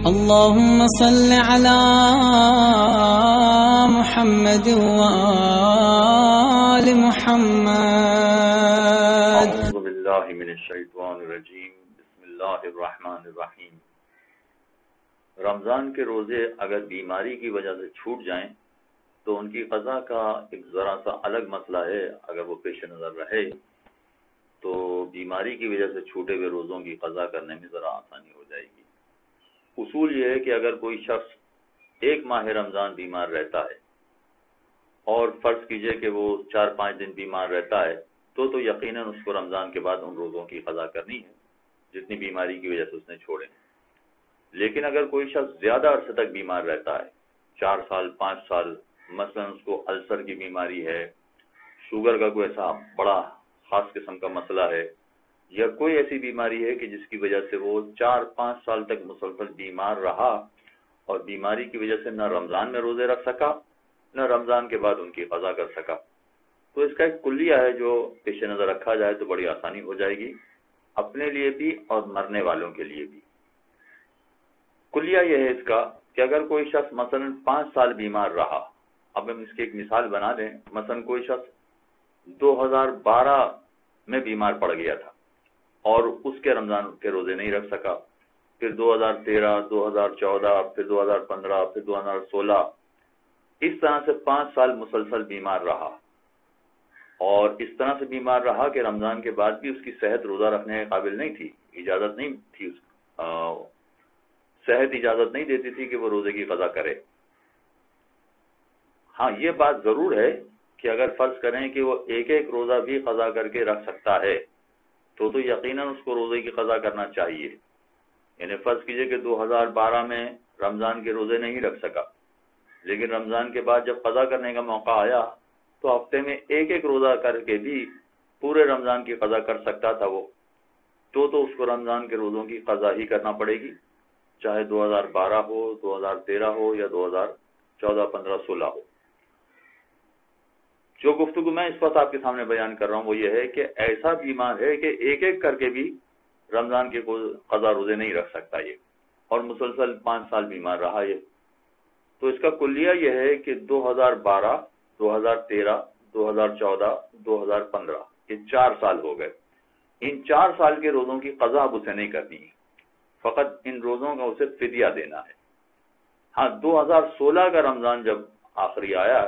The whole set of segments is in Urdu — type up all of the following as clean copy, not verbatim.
اللهم صل على محمد وآل محمد. اعوذ باللہ من الشیطان الرجیم. بسم اللہ الرحمن الرحیم. رمضان کے روزے اگر بیماری کی وجہ سے چھوٹ جائیں تو ان کی قضا کا ایک ذرا سا الگ مسئلہ ہے. اگر وہ پیش نظر رہے تو بیماری کی وجہ سے چھوٹے ہوئے روزوں کی قضا کرنے میں ذرا آسانی ہو جائے گی. اصول یہ ہے کہ اگر کوئی شخص ایک ماہ رمضان بیمار رہتا ہے اور فرض کیجئے کہ وہ 4-5 دن بیمار رہتا ہے تو یقیناً اس کو رمضان کے بعد ان روزوں کی قضا کرنی ہے جتنی بیماری کی وجہ سے اس نے چھوڑے. لیکن اگر کوئی شخص زیادہ عرصے تک بیمار رہتا ہے 4 سال 5 سال، مثلا اس کو السر کی بیماری ہے، شوگر کا کوئی ایسا بڑا خاص قسم کا مسئلہ ہے، یا کوئی ایسی بیماری ہے کہ جس کی وجہ سے وہ 4-5 سال تک مسلسل بیمار رہا اور بیماری کی وجہ سے نہ رمضان میں روزے رکھ سکا نہ رمضان کے بعد ان کی قضا کر سکا، تو اس کا ایک کلیہ ہے جو پیش نظر رکھا جائے تو بڑی آسانی ہو جائے گی اپنے لیے بھی اور مرنے والوں کے لیے بھی. کلیہ یہ ہے اس کا کہ اگر کوئی شخص مثلا 5 سال بیمار رہا، اب ہم اس کی ایک مثال بنا دیں. مثلا کوئی شخص 2012 میں بیمار پڑ گیا تھا اور اس کے رمضان کے روزے نہیں رکھ سکا، پھر 2013 2014 پھر 2015 پھر 2016 اس طرح سے 5 سال مسلسل بیمار رہا، اور اس طرح سے بیمار رہا کہ رمضان کے بعد بھی اس کی صحت روزہ رکھنے کے قابل نہیں تھی، اجازت نہیں تھی، صحت اجازت نہیں دیتی تھی کہ وہ روزے کی قضا کرے. ہاں یہ بات ضرور ہے کہ اگر فرض کریں کہ وہ ایک ایک روزہ بھی قضا کر کے رکھ سکتا ہے تو یقیناً اس کو روزے کی قضا کرنا چاہیے. یعنی فرض کیجئے کہ 2012 میں رمضان کے روزے نہیں رکھ سکا، لیکن رمضان کے بعد جب قضا کرنے کا موقع آیا تو ہفتے میں ایک ایک روزہ کر کے بھی پورے رمضان کی قضا کر سکتا تھا وہ، تو اس کو رمضان کے روزوں کی قضا ہی کرنا پڑے گی، چاہے 2012 ہو 2013 ہو یا 2014 15 16 ہو. جو گفتگو میں اس وقت آپ کے سامنے بیان کر رہا ہوں وہ یہ ہے کہ ایسا بیمار ہے کہ ایک ایک کر کے بھی رمضان کے قضا روزے نہیں رکھ سکتا یہ، اور مسلسل 5 سال بیمار رہا یہ. تو اس کا کلیہ یہ ہے کہ 2012 2013 2014 2015 یہ 4 سال ہو گئے. ان 4 سال کے روزوں کی قضا اب اسے نہیں کرنی ہے، فقط ان روزوں کا اسے فدیہ دینا ہے. ہاں 2016 کا رمضان جب آخری آیا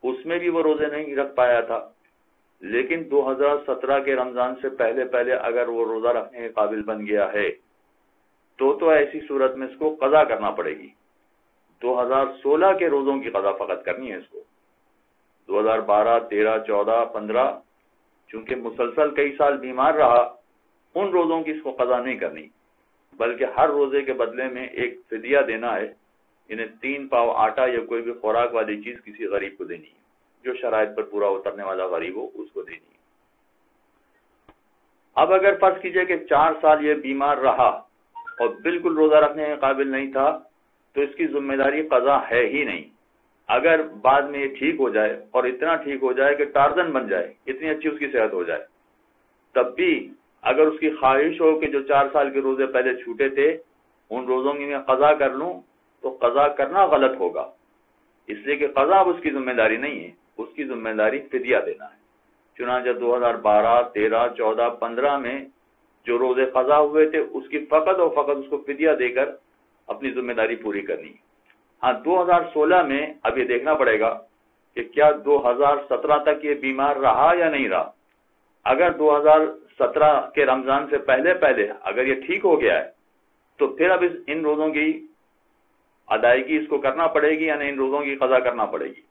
اس میں بھی وہ روزے نہیں رکھ پایا تھا، لیکن 2017 کے رمضان سے پہلے اگر وہ روزہ رکھنے کے قابل بن گیا ہے تو ایسی صورت میں اس کو قضا کرنا پڑے گی. 2016 کے روزوں کی قضا فقط کرنی ہے اس کو. 2012 13 14 15 چونکہ مسلسل کئی سال بیمار رہا ان روزوں کی اس کو قضا نہیں کرنی، بلکہ ہر روزے کے بدلے میں ایک فدیہ دینا ہے. انہیں 3 پاؤ آٹا یا کوئی بھی خوراک والی چیز کسی غریب کو دینی ہے، جو شرائط پر پورا اترنے والا غریب ہو اس کو دینی ہے. اب اگر فرض کیجئے کہ 4 سال یہ بیمار رہا اور بالکل روزہ رکھنے کے قابل نہیں تھا تو اس کی ذمہ داری قضا ہے ہی نہیں. اگر بعد میں یہ ٹھیک ہو جائے اور اتنا ٹھیک ہو جائے کہ ٹارزن بن جائے، اتنی اچھی اس کی صحت ہو جائے، تب بھی اگر اس کی خواہش ہو کہ جو 4 سال کے روزے پہلے چھوٹے تھے ان روزوں کی میں قضا کر لوں تو قضا کرنا غلط ہوگا، اس لیے کہ قضا اب اس کی ذمہ داری نہیں ہے، اس کی ذمہ داری فدیہ دینا ہے. چنانچہ 2012 13 14 15 میں جو روزے قضا ہوئے تھے اس کی فقط اور فقط اس کو فدیہ دے کر اپنی ذمہ داری پوری کرنی ہے. ہاں 2016 میں اب یہ دیکھنا پڑے گا کہ کیا 2017 تک یہ بیمار رہا یا نہیں رہا. اگر 2017 کے رمضان سے پہلے اگر یہ ٹھیک ہو گیا ہے تو پھر اب ان روزوں کی ادائیگی اس کو کرنا پڑے گی یا نہیں، ان روزوں کی قضا کرنا پڑے گی.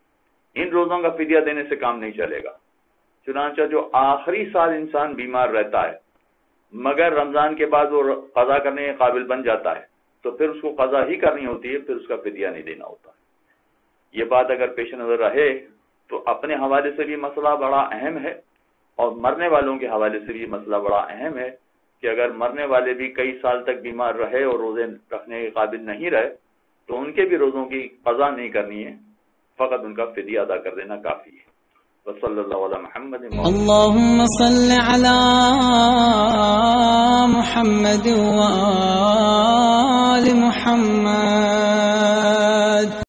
ان روزوں کا فدیہ دینے سے کام نہیں چلے گا. چنانچہ جو آخری سال انسان بیمار رہتا ہے مگر رمضان کے بعد وہ قضا کرنے کے قابل بن جاتا ہے تو پھر اس کو قضا ہی کرنی ہوتی ہے، پھر اس کا فدیہ نہیں دینا ہوتا. یہ بات اگر پیش نظر رہے تو اپنے حوالے سے بھی مسئلہ بڑا اہم ہے اور مرنے والوں کے حوالے سے بھی مسئلہ بڑا اہم ہے کہ اگر مرنے والے بھی کئی سال تک بیمار رہے اور روزے رکھنے کے قابل نہیں رہے تو ان کے بھی روزوں کی قضا نہیں کرنی ہے، فقط ان کا فدیہ ادا کر دینا کافی ہے. وصلی اللہ علی محمد. اللهم صل على محمد وآل محمد.